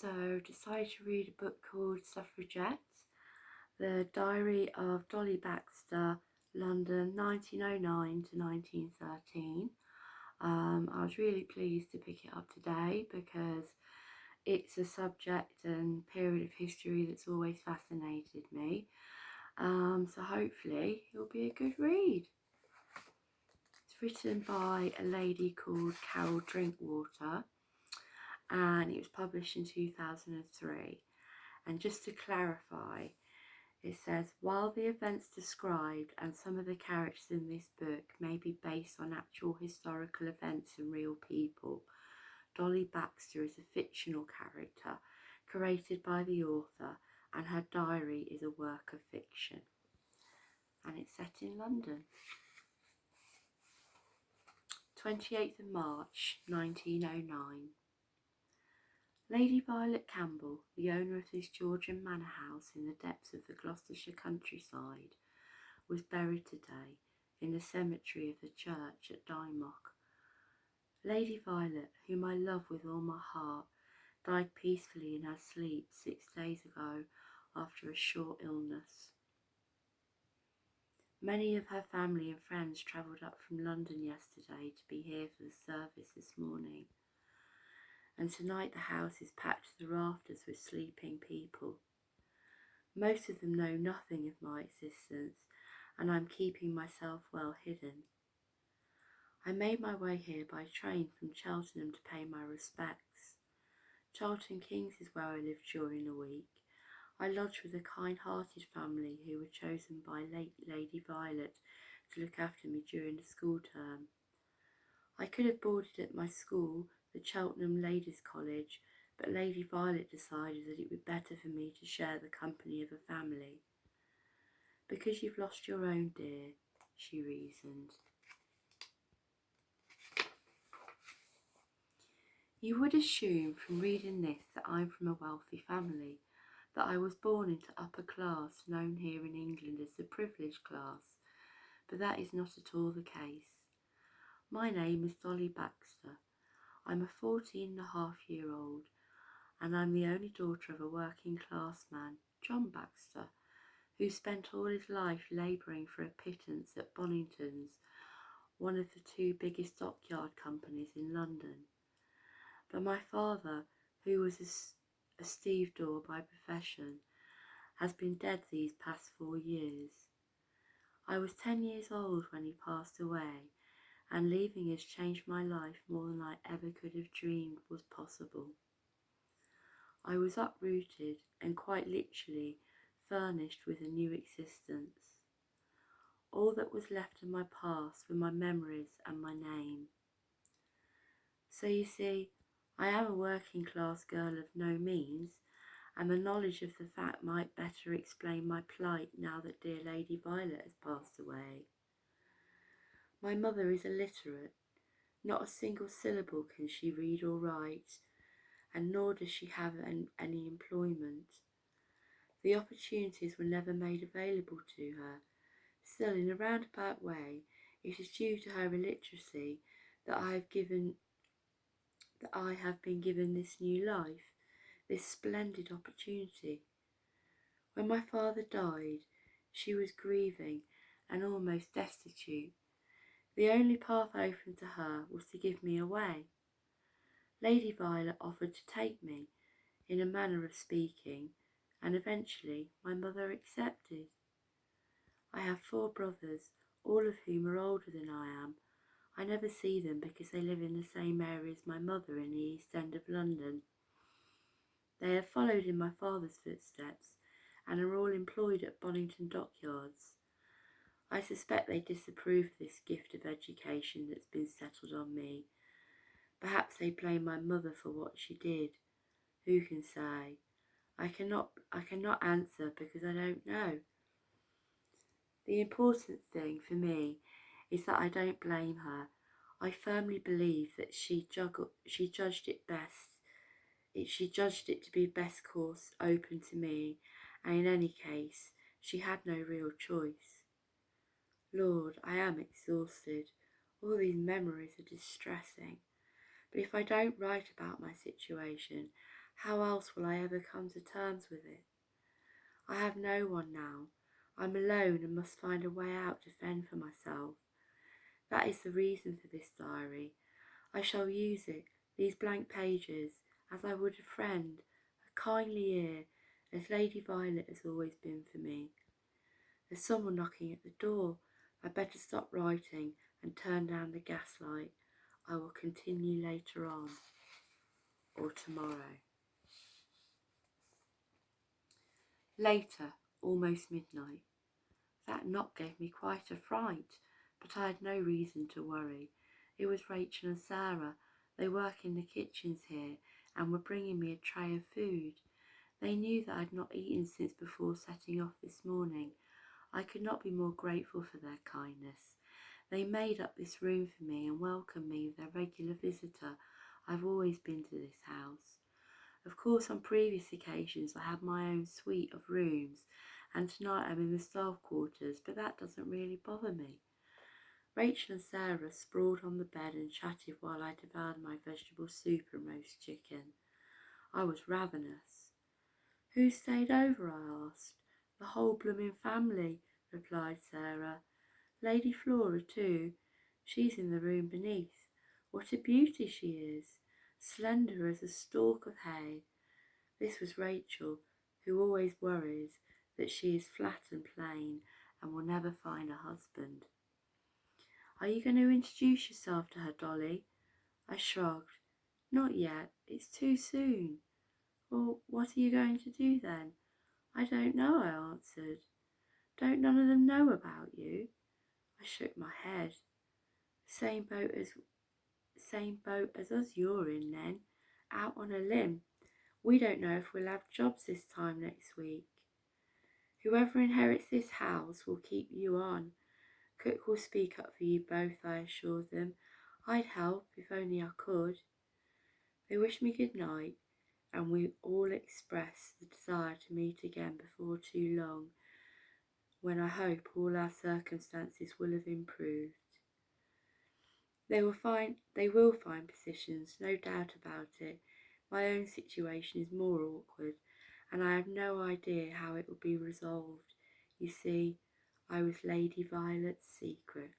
So decided to read a book called Suffragette, the diary of Dollie Baxter, London 1909 to 1913. I was really pleased to pick it up today because it's a subject and period of history that's always fascinated me. So hopefully it'll be a good read. It's written by a lady called Carol Drinkwater and it was published in 2003. And just to clarify, it says, while the events described and some of the characters in this book may be based on actual historical events and real people, Dollie Baxter is a fictional character created by the author and her diary is a work of fiction. And it's set in London. 28th of March 1909. Lady Violet Campbell, the owner of this Georgian manor house in the depths of the Gloucestershire countryside, was buried today in the cemetery of the church at Dymock. Lady Violet, whom I love with all my heart, died peacefully in her sleep 6 days ago after a short illness. Many of her family and friends travelled up from London yesterday to be here for the service this morning. And tonight the house is packed to the rafters with sleeping people. Most of them know nothing of my existence, and I'm keeping myself well hidden. I made my way here by train from Cheltenham to pay my respects. Charlton Kings is where I live during the week. I lodge with a kind-hearted family who were chosen by late Lady Violet to look after me during the school term. I could have boarded at my school, the Cheltenham Ladies' College, but Lady Violet decided that it would be better for me to share the company of a family. Because you've lost your own, dear, she reasoned. You would assume from reading this that I'm from a wealthy family, that I was born into upper class, known here in England as the privileged class, but that is not at all the case. My name is Dollie Baxter. I'm a 14-and-a-half-year-old, and I'm the only daughter of a working class man, John Baxter, who spent all his life labouring for a pittance at Bonington's, one of the two biggest dockyard companies in London. But my father, who was a stevedore by profession, has been dead these past 4 years. I was 10 years old when he passed away, and leaving has changed my life more than I ever could have dreamed was possible. I was uprooted and quite literally furnished with a new existence. All that was left of my past were my memories and my name. So you see, I am a working class girl of no means, and the knowledge of the fact might better explain my plight now that dear Lady Violet has passed away. My mother is illiterate. Not a single syllable can she read or write, and nor does she have any employment. The opportunities were never made available to her. Still, in a roundabout way, it is due to her illiteracy that I have been given this new life, this splendid opportunity. When my father died, she was grieving and almost destitute. The only path open to her was to give me away. Lady Violet offered to take me, in a manner of speaking, and eventually my mother accepted. I have 4 brothers, all of whom are older than I am. I never see them because they live in the same area as my mother in the East End of London. They have followed in my father's footsteps and are all employed at Bonington dockyards. I suspect they disapprove of this gift of education that's been settled on me. Perhaps they blame my mother for what she did. Who can say? I cannot answer because I don't know. The important thing for me is that I don't blame her. I firmly believe that she judged it to be best course open to me, and in any case, she had no real choice. Lord, I am exhausted. All these memories are distressing. But if I don't write about my situation, How else will I ever come to terms with it? I have no one now. I'm alone and must find a way out to fend for myself. That is the reason for this diary. I shall use it, these blank pages, as I would a friend, a kindly ear, as Lady Violet has always been for me. There's someone knocking at the door. I'd better stop writing and turn down the gaslight. I will continue later on, or tomorrow. Later, almost midnight. That knock gave me quite a fright, but I had no reason to worry. It was Rachel and Sarah. They work in the kitchens here and were bringing me a tray of food. They knew that I had not eaten since before setting off this morning. I could not be more grateful for their kindness. They made up this room for me and welcomed me with their regular visitor. I've always been to this house. Of course, on previous occasions I had my own suite of rooms, and tonight I'm in the staff quarters, but that doesn't really bother me. Rachel and Sarah sprawled on the bed and chatted while I devoured my vegetable soup and roast chicken. I was ravenous. Who stayed over? I asked. The whole blooming family, replied Sarah. Lady Flora too. She's in the room beneath. What a beauty she is, slender as a stalk of hay. This was Rachel, who always worries that she is flat and plain and will never find a husband. Are you going to introduce yourself to her, Dolly? I shrugged. Not yet. It's too soon. Well, what are you going to do then? I don't know, I answered. Don't none of them know about you? I shook my head. Same boat as us you're in then, out on a limb. We don't know if we'll have jobs this time next week. Whoever inherits this house will keep you on. Cook will speak up for you both, I assured them. I'd help if only I could. They wished me good night, and we all expressed the desire to meet again before too long, when I hope all our circumstances will have improved. They will find positions, no doubt about it. My own situation is more awkward, and I have no idea how it will be resolved. You see, I was Lady Violet's secret.